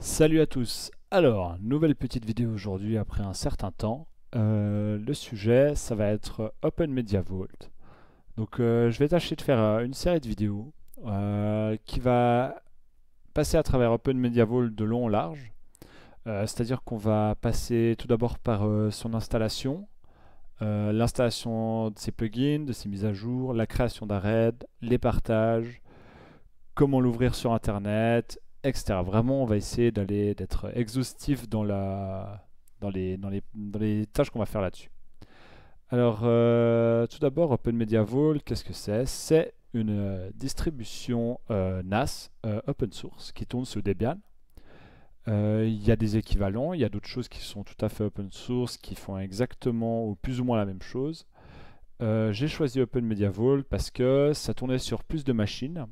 Salut à tous. Alors, nouvelle petite vidéo aujourd'hui après un certain temps. Le sujet, ça va être Open Media Vault. Donc, je vais tâcher de faire une série de vidéos qui va passer à travers Open Media Vault de long en large. C'est-à-dire qu'on va passer tout d'abord par son installation, l'installation de ses plugins, de ses mises à jour, la création d'un RAID, les partages, comment l'ouvrir sur Internet, etc. Vraiment, on va essayer d'être exhaustif dans les tâches qu'on va faire là-dessus. Alors, tout d'abord, Open Media Vault, qu'est-ce que c'est? C'est une distribution NAS open source qui tourne sous Debian. Il y a des équivalents, il y a d'autres choses qui sont tout à fait open source, qui font exactement ou plus ou moins la même chose. J'ai choisi Open Media Vault parce que ça tournait sur plus de machines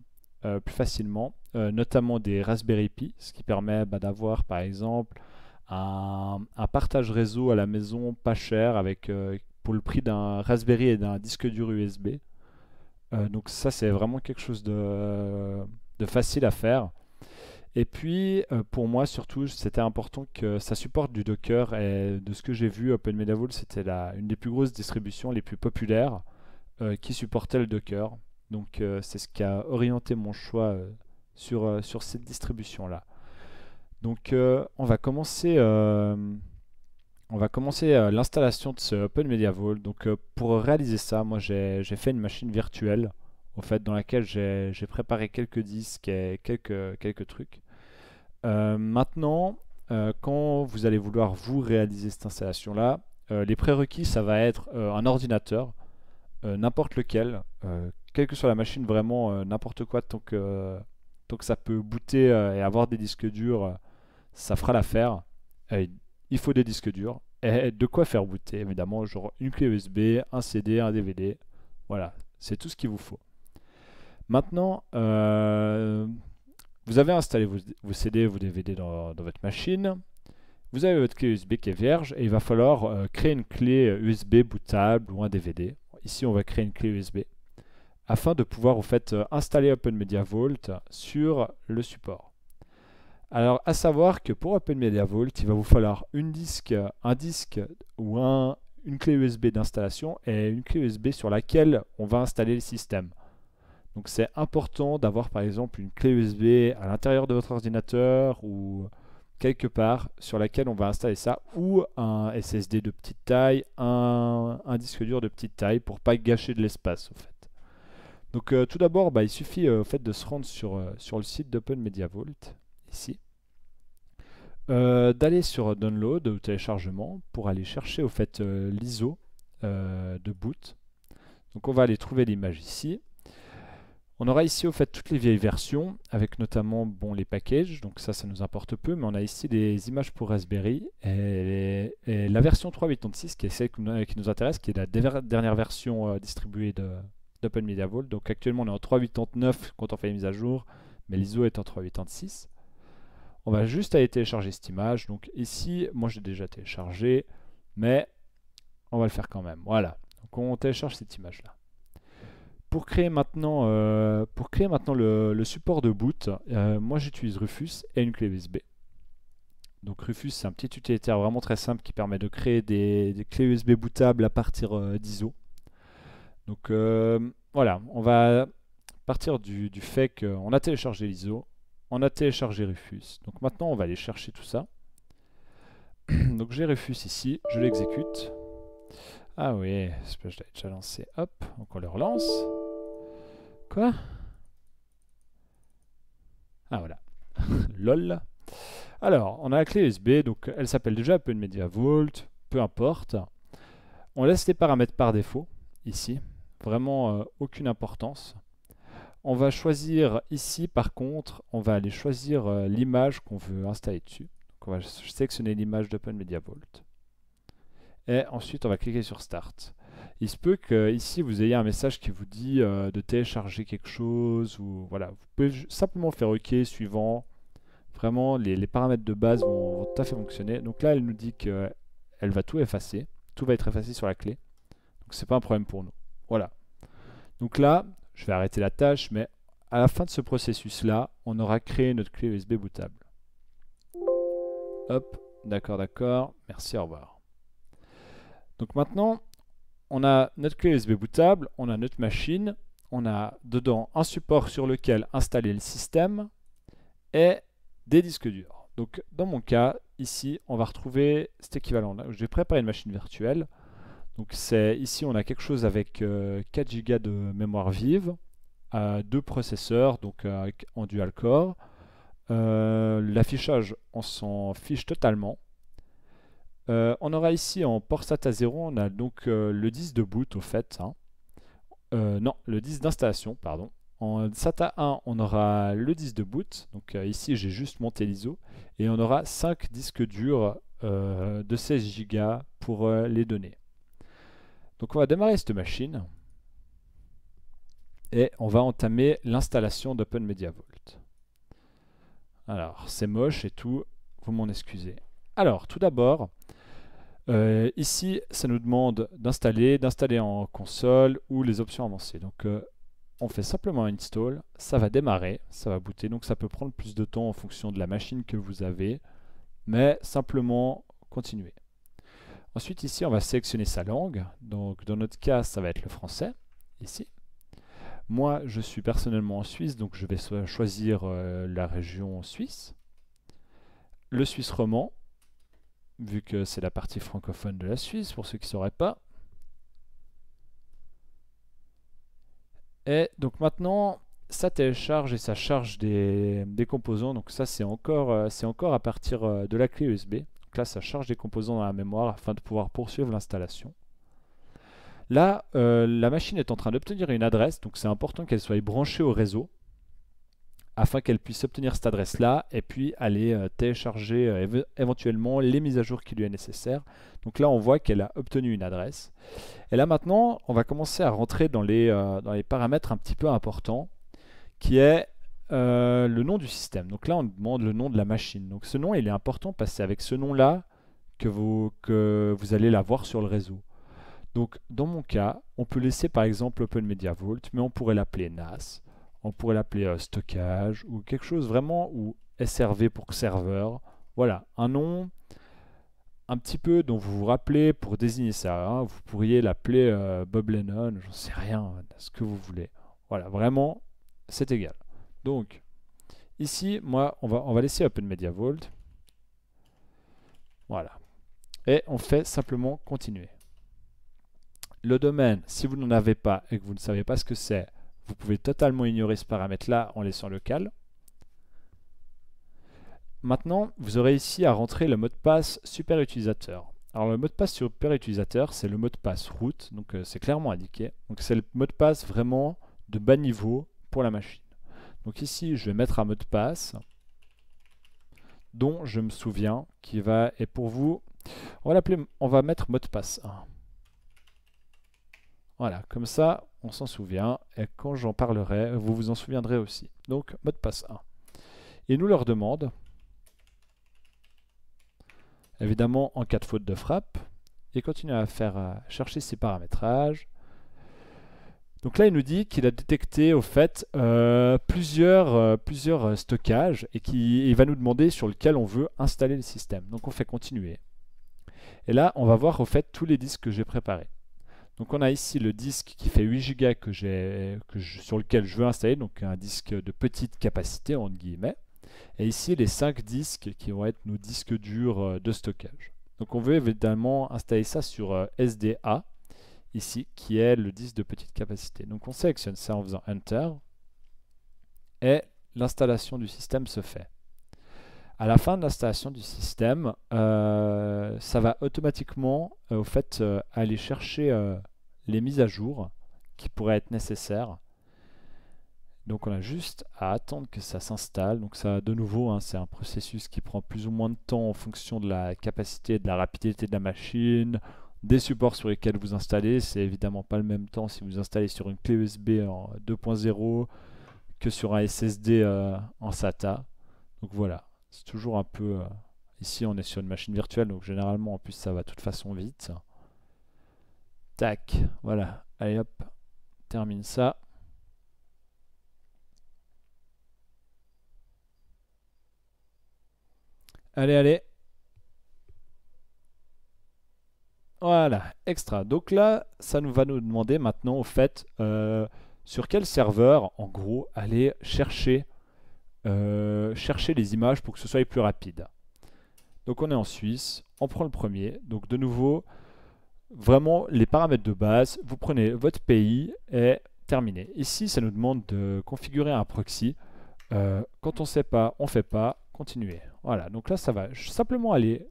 plus facilement, notamment des Raspberry Pi, ce qui permet d'avoir par exemple un partage réseau à la maison pas cher avec, pour le prix d'un Raspberry et d'un disque dur USB. Donc ça c'est vraiment quelque chose de facile à faire. Et puis pour moi surtout c'était important que ça supporte du Docker et de ce que j'ai vu Open Media Vault c'était une des plus grosses distributions les plus populaires qui supportait le Docker. Donc c'est ce qui a orienté mon choix sur cette distribution-là. Donc on va commencer l'installation de ce Open Media Vault. Donc pour réaliser ça, moi j'ai fait une machine virtuelle au fait dans laquelle j'ai préparé quelques disques et quelques trucs. Maintenant, quand vous allez vouloir vous réaliser cette installation-là, les prérequis ça va être un ordinateur n'importe lequel, quelle que soit la machine, vraiment n'importe quoi, tant que ça peut booter et avoir des disques durs, ça fera l'affaire. Il faut des disques durs et de quoi faire booter, évidemment, genre une clé USB, un CD, un DVD, voilà, c'est tout ce qu'il vous faut. Maintenant, vous avez installé vos CD, vos DVD dans votre machine. Vous avez votre clé USB qui est vierge et il va falloir créer une clé USB bootable ou un DVD. Ici, on va créer une clé USB afin de pouvoir au fait installer Open Media Vault sur le support. Alors, à savoir que pour Open Media Vault, il va vous falloir un disque ou une clé USB d'installation et une clé USB sur laquelle on va installer le système. Donc, c'est important d'avoir par exemple une clé USB à l'intérieur de votre ordinateur ou quelque part sur laquelle on va installer ça, ou un SSD de petite taille, un disque dur de petite taille pour pas gâcher de l'espace au fait. Donc tout d'abord, il suffit au fait de se rendre sur le site d'Open Media Vault, ici, d'aller sur Download ou téléchargement pour aller chercher au fait l'ISO de boot. Donc on va aller trouver l'image ici. On aura ici au fait toutes les vieilles versions, avec notamment les packages, donc ça nous importe peu, mais on a ici des images pour Raspberry, et la version 3.86 qui est celle qui nous intéresse, qui est la dernière version distribuée d'Open Media Vault. Donc actuellement on est en 3.89 quand on fait les mises à jour, mais l'ISO est en 3.86. On va juste aller télécharger cette image, donc ici, moi j'ai déjà téléchargé, mais on va le faire quand même, voilà. Donc on télécharge cette image-là. Pour créer maintenant le support de boot, moi j'utilise Rufus et une clé USB. Donc Rufus c'est un petit utilitaire vraiment très simple qui permet de créer des clés USB bootables à partir d'ISO. Donc voilà, on va partir du fait qu'on a téléchargé l'ISO, on a téléchargé Rufus. Donc maintenant on va aller chercher tout ça. Donc j'ai Rufus ici, je l'exécute. Ah oui, je l'avais déjà lancé, hop, donc on le relance. Quoi? Ah voilà, lol. Alors, on a la clé USB, donc elle s'appelle déjà Open Media Vault, peu importe. On laisse les paramètres par défaut, ici. Vraiment aucune importance. On va choisir ici, par contre, on va aller choisir l'image qu'on veut installer dessus. Donc on va sélectionner l'image d'Open Media Vault. Et ensuite, on va cliquer sur Start. Il se peut que ici vous ayez un message qui vous dit de télécharger quelque chose, ou voilà, vous pouvez simplement faire OK suivant. Vraiment, les paramètres de base vont tout à fait fonctionner. Donc là, elle nous dit qu'elle va tout effacer. Tout va être effacé sur la clé. Donc c'est pas un problème pour nous. Voilà. Donc là, je vais arrêter la tâche, mais à la fin de ce processus-là, on aura créé notre clé USB bootable. Hop, d'accord, d'accord. Merci, au revoir. Donc maintenant, on a notre clé USB bootable, on a notre machine, on a dedans un support sur lequel installer le système et des disques durs. Donc dans mon cas, ici, on va retrouver cet équivalent-là. Je vais préparer une machine virtuelle. Donc ici, on a quelque chose avec 4 Go de mémoire vive, deux processeurs donc en dual core. L'affichage, on s'en fiche totalement. On aura ici en port SATA 0, on a donc le disque de boot au fait. Hein. Non, le disque d'installation, pardon. En SATA 1, on aura le disque de boot. Donc ici, j'ai juste monté l'ISO. Et on aura 5 disques durs de 16 Go pour les données. Donc on va démarrer cette machine. Et on va entamer l'installation d'OpenMediaVault. Alors, c'est moche et tout, vous m'en excusez. Alors, tout d'abord, ici, ça nous demande d'installer en console ou les options avancées. Donc, on fait simplement install, ça va démarrer, ça va booter. Donc, ça peut prendre plus de temps en fonction de la machine que vous avez, mais simplement continuer. Ensuite, ici, on va sélectionner sa langue. Donc, dans notre cas, ça va être le français, ici. Moi, je suis personnellement en Suisse, donc je vais choisir la région suisse. Le suisse romand, vu que c'est la partie francophone de la Suisse, pour ceux qui ne sauraient pas. Et donc maintenant, ça télécharge et ça charge des composants. Donc ça, c'est encore à partir de la clé USB. Donc là, ça charge des composants dans la mémoire afin de pouvoir poursuivre l'installation. Là, la machine est en train d'obtenir une adresse, donc c'est important qu'elle soit branchée au réseau afin qu'elle puisse obtenir cette adresse-là et puis aller télécharger éventuellement les mises à jour qui lui est nécessaires. Donc là, on voit qu'elle a obtenu une adresse. Et là maintenant, on va commencer à rentrer dans les paramètres un petit peu importants, qui est le nom du système. Donc là, on demande le nom de la machine. Donc ce nom, il est important parce que c'est avec ce nom-là que vous allez l'avoir sur le réseau. Donc dans mon cas, on peut laisser par exemple OpenMediaVault, mais on pourrait l'appeler NAS. On pourrait l'appeler stockage ou quelque chose vraiment, ou SRV pour serveur. Voilà, un nom un petit peu dont vous vous rappelez pour désigner ça. Hein. Vous pourriez l'appeler Bob Lennon, j'en sais rien, ce que vous voulez. Voilà, vraiment, c'est égal. Donc, ici, moi, on va laisser OpenMediaVault. Voilà. Et on fait simplement continuer. Le domaine, si vous n'en avez pas et que vous ne savez pas ce que c'est, vous pouvez totalement ignorer ce paramètre-là en laissant local. Maintenant, vous aurez ici à rentrer le mot de passe super utilisateur. Alors le mot de passe super utilisateur, c'est le mot de passe root, donc c'est clairement indiqué. Donc c'est le mot de passe vraiment de bas niveau pour la machine. Donc ici, je vais mettre un mot de passe dont je me souviens qui va, et pour vous, on va mettre mot de passe 1. Voilà, comme ça, on s'en souvient, et quand j'en parlerai, vous vous en souviendrez aussi. Donc, mot de passe 1. Il nous leur demande, évidemment en cas de faute de frappe, et continue à chercher ses paramétrages. Donc là, il nous dit qu'il a détecté au fait plusieurs stockages et qu'il va nous demander sur lequel on veut installer le système. Donc on fait continuer. Et là, on va voir au fait tous les disques que j'ai préparés. Donc on a ici le disque qui fait 8 Go sur lequel je veux installer, donc un disque de petite capacité entre guillemets. Et ici les 5 disques qui vont être nos disques durs de stockage. Donc on veut évidemment installer ça sur SDA, ici, qui est le disque de petite capacité. Donc on sélectionne ça en faisant Enter, et l'installation du système se fait. À la fin de l'installation du système, ça va automatiquement au fait aller chercher les mises à jour qui pourraient être nécessaires. Donc on a juste à attendre que ça s'installe. Donc ça, de nouveau, hein, c'est un processus qui prend plus ou moins de temps en fonction de la capacité et de la rapidité de la machine, des supports sur lesquels vous installez. C'est évidemment pas le même temps si vous installez sur une clé USB en 2.0 que sur un SSD en SATA. Donc voilà, c'est toujours un peu... ici on est sur une machine virtuelle, donc généralement en plus ça va de toute façon vite. Tac, voilà, allez hop, termine ça. Allez, allez, Voilà, extra. Donc là, ça va nous demander maintenant au fait sur quel serveur, en gros, aller chercher les images pour que ce soit plus rapide. Donc on est en Suisse, on prend le premier. Donc de nouveau, vraiment les paramètres de base, vous prenez votre pays et terminé. Ici, ça nous demande de configurer un proxy. Quand on ne sait pas, on ne fait pas, continuer. Voilà, donc là ça va simplement aller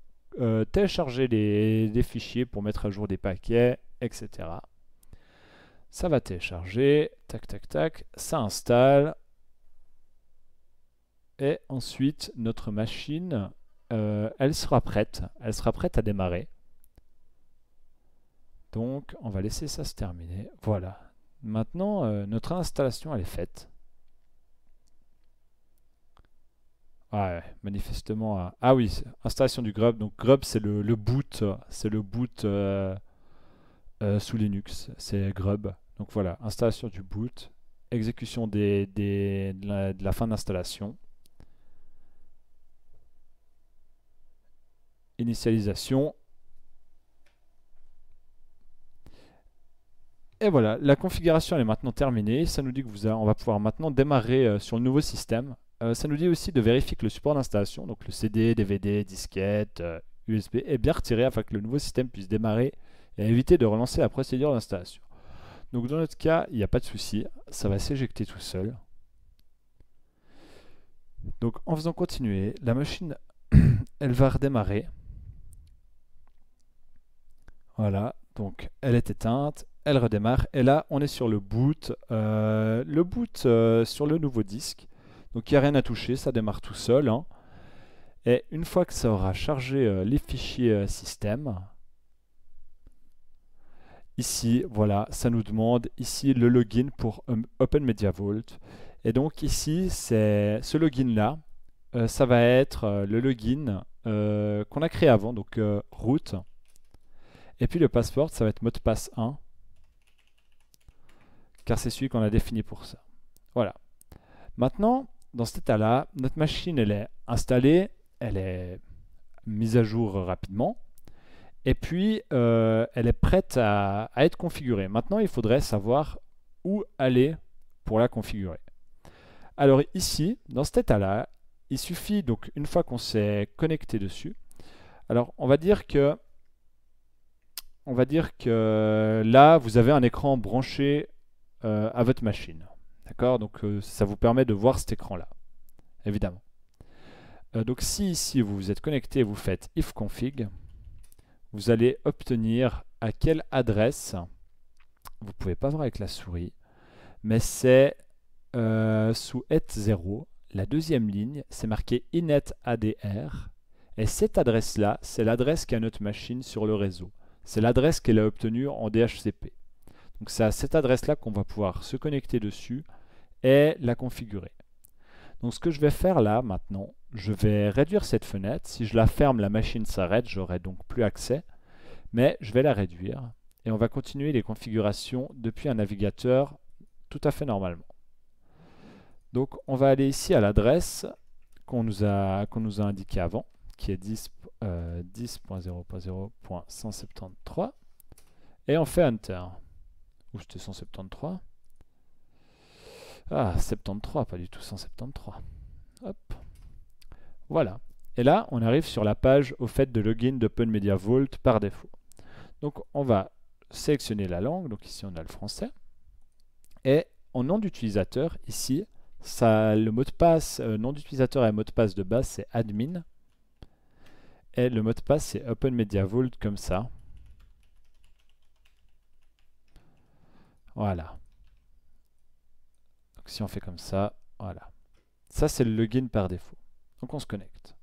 télécharger des fichiers pour mettre à jour des paquets, etc. Ça va télécharger, tac tac tac, ça installe. Et ensuite, notre machine, elle sera prête à démarrer. Donc, on va laisser ça se terminer. Voilà. Maintenant, notre installation, elle est faite. Ouais, manifestement. Ah oui, installation du Grub. Donc, Grub, c'est le boot. C'est le boot sous Linux. C'est Grub. Donc, voilà, installation du boot. Exécution de la fin d'installation. Initialisation. Et voilà, la configuration elle est maintenant terminée. Ça nous dit que on va pouvoir maintenant démarrer sur le nouveau système. Ça nous dit aussi de vérifier que le support d'installation, donc le CD, DVD, disquette, USB, est bien retiré afin que le nouveau système puisse démarrer et éviter de relancer la procédure d'installation. Donc dans notre cas, il n'y a pas de souci, ça va s'éjecter tout seul. Donc en faisant continuer, la machine, elle va redémarrer. Voilà, donc elle est éteinte, elle redémarre, et là on est sur le boot sur le nouveau disque. Donc il n'y a rien à toucher, ça démarre tout seul. Hein. Et une fois que ça aura chargé les fichiers système, ici, voilà, ça nous demande ici le login pour Open Media Vault. Et donc ici, c'est ce login-là, ça va être le login qu'on a créé avant, donc root. Et puis le password, ça va être mot de passe 1, car c'est celui qu'on a défini pour ça. Voilà. Maintenant, dans cet état-là, notre machine, elle est installée, elle est mise à jour rapidement, et puis elle est prête à être configurée. Maintenant, il faudrait savoir où aller pour la configurer. Alors ici, dans cet état-là, il suffit, donc une fois qu'on s'est connecté dessus, alors on va dire que là, vous avez un écran branché à votre machine. D'accord? Donc ça vous permet de voir cet écran-là, évidemment. Donc si ici vous vous êtes connecté et vous faites ifconfig, vous allez obtenir à quelle adresse, vous ne pouvez pas voir avec la souris, mais c'est sous et0, la deuxième ligne, c'est marqué inetadr, et cette adresse-là, c'est l'adresse qu'a notre machine sur le réseau. C'est l'adresse qu'elle a obtenue en DHCP. Donc c'est à cette adresse-là qu'on va pouvoir se connecter dessus et la configurer. Donc ce que je vais faire là maintenant, je vais réduire cette fenêtre. Si je la ferme, la machine s'arrête, j'aurai donc plus accès. Mais je vais la réduire et on va continuer les configurations depuis un navigateur tout à fait normalement. Donc on va aller ici à l'adresse qu'on nous a indiquée avant, qui est 10.0.0.173 et on fait Enter. Ou c'était 173. Ah, 73, pas du tout 173. Hop. Voilà. Et là, on arrive sur la page au fait de login d'Open Media Vault par défaut. Donc, on va sélectionner la langue. Donc, ici, on a le français. Et en nom d'utilisateur, ici, le mot de passe, nom d'utilisateur et mot de passe de base, c'est admin. Et le mot de passe, c'est Open Media Vault comme ça. Voilà. Donc si on fait comme ça, voilà. Ça, c'est le login par défaut. Donc on se connecte.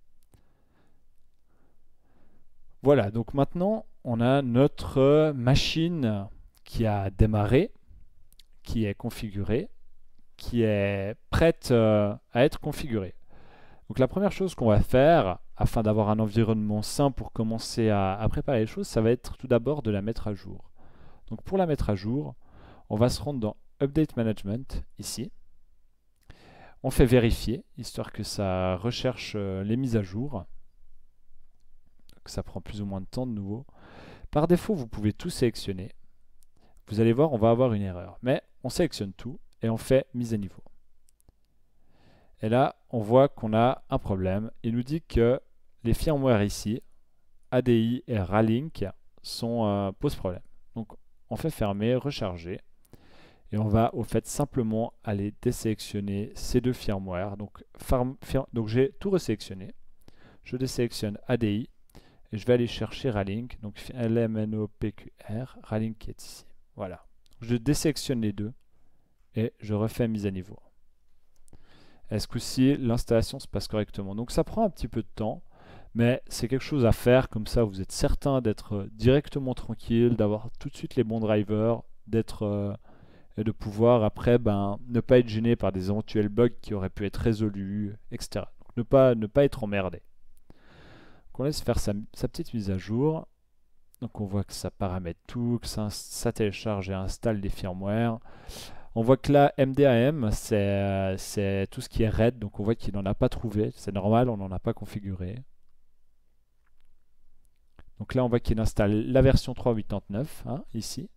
Voilà, donc maintenant, on a notre machine qui a démarré, qui est configurée, qui est prête à être configurée. Donc la première chose qu'on va faire, afin d'avoir un environnement sain pour commencer à préparer les choses, ça va être tout d'abord de la mettre à jour. Donc pour la mettre à jour, on va se rendre dans Update Management, ici. On fait vérifier, histoire que ça recherche les mises à jour. Donc ça prend plus ou moins de temps de nouveau. Par défaut, vous pouvez tout sélectionner. Vous allez voir, on va avoir une erreur. Mais on sélectionne tout et on fait mise à niveau. Et là, on voit qu'on a un problème. Il nous dit que les firmware ici, ADI et Ralink, posent problème. Donc, on fait fermer, recharger. Et on va au fait simplement aller désélectionner ces deux firmware. Donc j'ai tout resélectionné. Je désélectionne ADI et je vais aller chercher Ralink. Donc LMNOPQR, Ralink qui est ici. Voilà. Je désélectionne les deux et je refais mise à niveau. Est-ce que si l'installation se passe correctement? Donc ça prend un petit peu de temps, mais c'est quelque chose à faire. Comme ça, vous êtes certain d'être directement tranquille, d'avoir tout de suite les bons drivers, et de pouvoir après ne pas être gêné par des éventuels bugs qui auraient pu être résolus, etc. Donc, ne pas être emmerdé. Donc, on laisse faire sa petite mise à jour. Donc on voit que ça paramètre tout, que ça télécharge et installe des firmware. On voit que là, MDAM, c'est tout ce qui est RAID, donc on voit qu'il n'en a pas trouvé. C'est normal, on n'en a pas configuré. Donc là, on voit qu'il installe la version 3.89, hein, ici,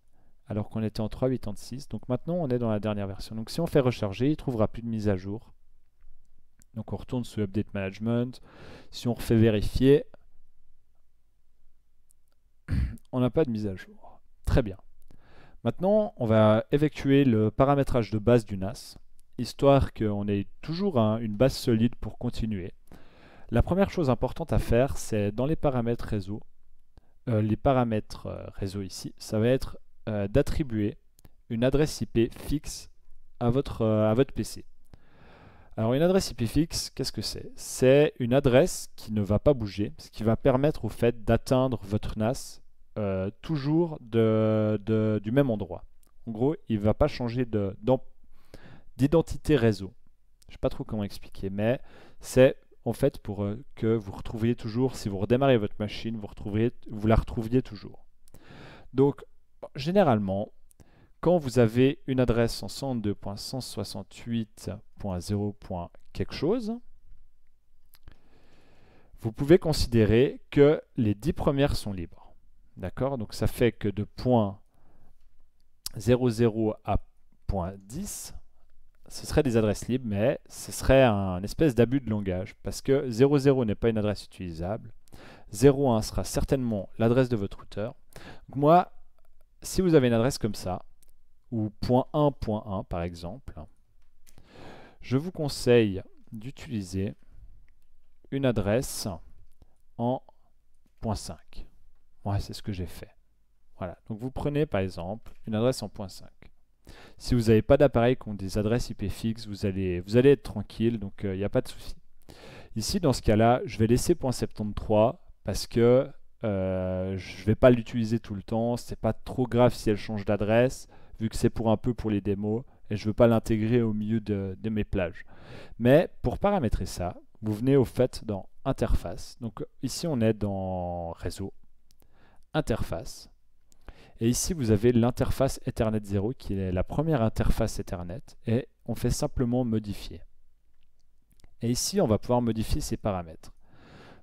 alors qu'on était en 3.86. Donc maintenant, on est dans la dernière version. Donc si on fait recharger, il ne trouvera plus de mise à jour. Donc on retourne sous Update Management. Si on refait vérifier, on n'a pas de mise à jour. Très bien. Maintenant, on va effectuer le paramétrage de base du NAS, histoire qu'on ait toujours une base solide pour continuer. La première chose importante à faire, c'est dans les paramètres réseau, ici, ça va être d'attribuer une adresse IP fixe à votre PC. Alors une adresse IP fixe, qu'est-ce que c'est? C'est une adresse qui ne va pas bouger, ce qui va permettre au fait d'atteindre votre NAS toujours du même endroit. En gros, il ne va pas changer d'identité réseau. Je ne sais pas trop comment expliquer, mais c'est en fait pour que vous retrouviez toujours, si vous redémarrez votre machine, vous la retrouviez toujours. Donc, généralement, quand vous avez une adresse en 192.168.0. quelque chose, vous pouvez considérer que les 10 premières sont libres. D'accord? Donc ça fait que de point 00 à point 10, ce serait des adresses libres, mais ce serait un espèce d'abus de langage, parce que 00 n'est pas une adresse utilisable, 01 sera certainement l'adresse de votre routeur. Donc moi, si vous avez une adresse comme ça, ou .1.1 par exemple, je vous conseille d'utiliser une adresse en .5. Moi, c'est ce que j'ai fait. Voilà. Donc vous prenez par exemple une adresse en .5. Si vous n'avez pas d'appareil qui ont des adresses IP fixes, vous allez être tranquille, donc il n'y a pas de souci. Ici, dans ce cas-là, je vais laisser .73 parce que je ne vais pas l'utiliser tout le temps. C'est pas trop grave si elle change d'adresse, vu que c'est pour un peu pour les démos, et je ne veux pas l'intégrer au milieu de mes plages. Mais pour paramétrer ça, vous venez au fait dans Interface. Donc ici, on est dans Réseau, Interface. Et ici, vous avez l'interface Ethernet 0 qui est la première interface Ethernet. Et on fait simplement modifier. Et ici, on va pouvoir modifier ces paramètres.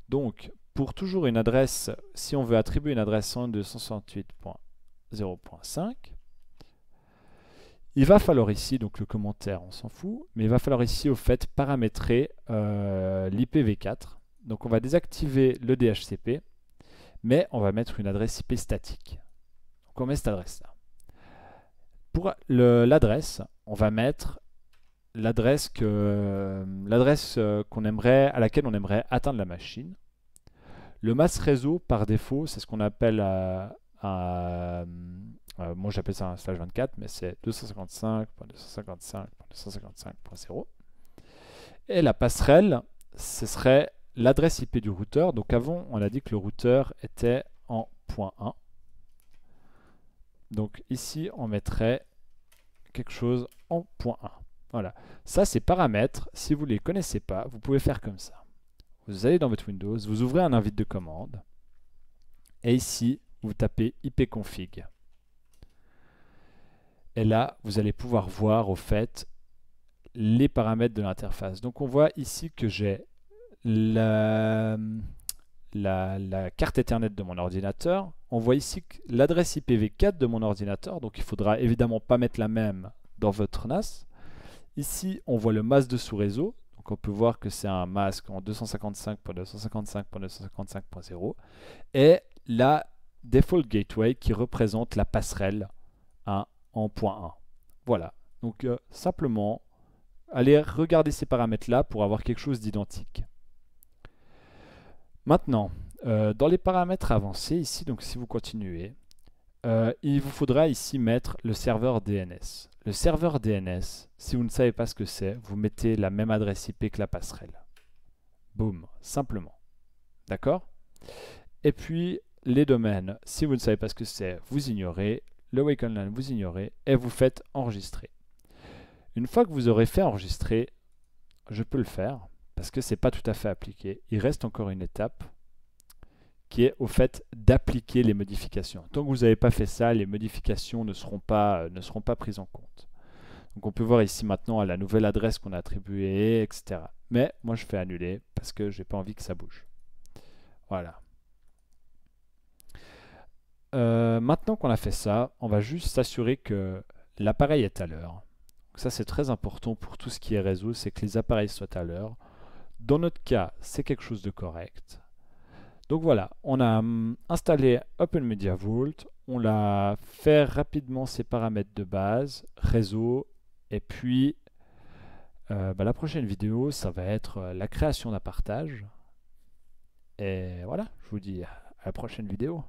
Donc, pour toujours une adresse, si on veut attribuer une adresse 192.168.0.5, il va falloir ici, donc le commentaire, on s'en fout, mais il va falloir ici, au fait, paramétrer l'IPv4. Donc, on va désactiver le DHCP, mais on va mettre une adresse IP statique. On met cette adresse-là. Pour l'adresse, on va mettre l'adresse à laquelle on aimerait atteindre la machine. Le masque réseau, par défaut, c'est ce qu'on appelle moi j'appelle ça un /24, mais c'est 255.255.255.0. Et la passerelle, ce serait l'adresse IP du routeur. Donc avant, on a dit que le routeur était en .1. Donc ici, on mettrait quelque chose en .1. Voilà. Ça, ces paramètres, si vous ne les connaissez pas, vous pouvez faire comme ça. Vous allez dans votre Windows, vous ouvrez un invite de commande. Et ici, vous tapez ipconfig. Et là, vous allez pouvoir voir au fait les paramètres de l'interface. Donc on voit ici que j'ai la carte Ethernet de mon ordinateur, on voit ici l'adresse IPv4 de mon ordinateur, donc il faudra évidemment pas mettre la même dans votre NAS. Ici, on voit le masque de sous-réseau, donc on peut voir que c'est un masque en 255.255.255.0 et la default gateway qui représente la passerelle 1 en point 1. Voilà, donc simplement, allez regarder ces paramètres-là pour avoir quelque chose d'identique. Maintenant, dans les paramètres avancés ici, donc si vous continuez, il vous faudra ici mettre le serveur DNS. Le serveur DNS, si vous ne savez pas ce que c'est, vous mettez la même adresse IP que la passerelle. Boum, simplement. D'accord? Et puis, les domaines, si vous ne savez pas ce que c'est, vous ignorez. Le Wake Online, vous ignorez et vous faites enregistrer. Une fois que vous aurez fait enregistrer, je peux le faire parce que ce n'est pas tout à fait appliqué. Il reste encore une étape qui est au fait d'appliquer les modifications. Tant que vous n'avez pas fait ça, les modifications ne seront pas prises en compte. Donc on peut voir ici maintenant à la nouvelle adresse qu'on a attribuée, etc. Mais moi je fais annuler parce que je n'ai pas envie que ça bouge. Voilà. Maintenant qu'on a fait ça, on va juste s'assurer que l'appareil est à l'heure. Ça c'est très important pour tout ce qui est réseau, c'est que les appareils soient à l'heure. Dans notre cas, c'est quelque chose de correct. Donc voilà, on a installé OpenMediaVault, on a fait rapidement ses paramètres de base, réseau, et puis la prochaine vidéo, ça va être la création d'un partage. Et voilà, je vous dis à la prochaine vidéo.